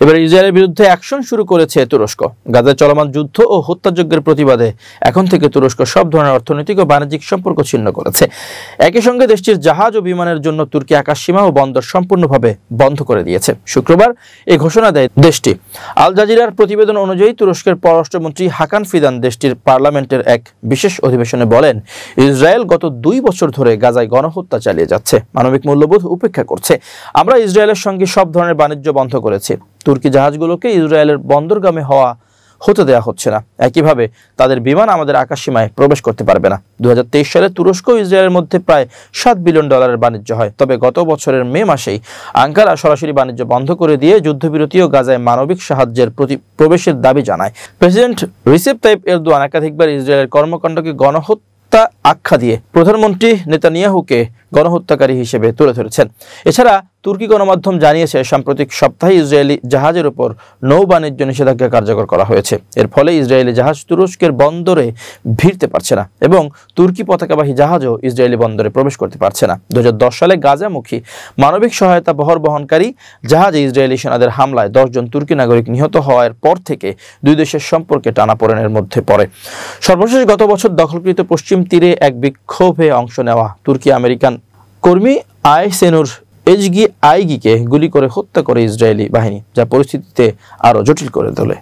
এবার ইসরায়েলের বিরুদ্ধে অ্যাকশন শুরু করেছে তুরস্ক। গাজায় চলমান যুদ্ধ ও হত্যাযজ্ঞের প্রতিবাদে এখন থেকে তুরস্ক সব ধরনের অর্থনৈতিক ও বাণিজ্যিক সম্পর্ক ছিন্ন করেছে। একই সঙ্গে দেশটির জাহাজ ও বিমানের জন্য তুর্কি আকাশসীমা ও বন্দর সম্পূর্ণভাবে বন্ধ করে দিয়েছে। শুক্রবার এই ঘোষণা দেয় দেশটি। আল জাজিরার প্রতিবেদন অনুযায়ী তুরস্কের পররাষ্ট্রমন্ত্রী হাকান ফিদান দেশটির পার্লামেন্টের এক বিশেষ অধিবেশনে বলেন, ইসরায়েল গত 2 বছর ধরে গাজায় গণহত্যা চালিয়ে যাচ্ছে, মানবিক মূল্যবোধ উপেক্ষা করছে। আমরা ইসরায়েলের সঙ্গে সব ধরনের বাণিজ্য বন্ধ করেছি। তুর্কি জাহাজগুলোকে ইসরায়েলের বন্দরগামী হতে দেওয়া হচ্ছে না। একইভাবে তাদের বিমান আমাদের আকাশসীমায় প্রবেশ করতে পারবে না। 2023 সালে তুরস্ক ও ইসরায়েলের মধ্যে প্রায় $7 বিলিয়ন বাণিজ্য হয়। তবে গত বছরের মে মাসেই আঙ্কারা সরাসরি বাণিজ্য বন্ধ করে দিয়ে যুদ্ধবিরতি ও গাজায় মানবিক সাহায্যের প্রবেশের দাবি জানায়। প্রেসিডেন্ট রিসেপ তাইপ এরদোয়ান একাধিকবার ইসরায়েলের কর্মকাণ্ডকে গণহত্যা আখ্যা দিয়ে প্রধানমন্ত্রী নেতানিয়াহুকে গণহত্যাকারী হিসেবে তুলে ধরেছেন। এছাড়া তুর্কি গণমাধ্যম জানিয়েছে, সাম্প্রতিক সপ্তাহে ইসরায়েলি জাহাজের উপর নৌ বাণিজ্য নিষেধাজ্ঞা কার্যকর করা হয়েছে। এর ফলে ইসরায়েলি জাহাজ তুরস্কের বন্দরে ভিড়তে পারছে না এবং তুর্কি পতাকাবাহী জাহাজও ইসরায়েলি বন্দরে প্রবেশ করতে পারছে না। 2010 সালে গাজামুখী মানবিক সহায়তা বহনকারী জাহাজে ইসরায়েলি সেনাদের হামলায় 10 জন তুর্কি নাগরিক নিহত হওয়ার পর থেকে দুই দেশের সম্পর্কে টানাপোড়েনের মধ্যে পড়ে। সর্বশেষ গত বছর দখলকৃত পশ্চিম তীরে এক বিক্ষোভে অংশ নেওয়া তুর্কি আমেরিকান কর্মী আইসেনুর এজগি আইগিকে গুলি করে হত্যা করে ইসরায়েলি বাহিনী, যা পরিস্থিতিতে আরও জটিল করে তোলে।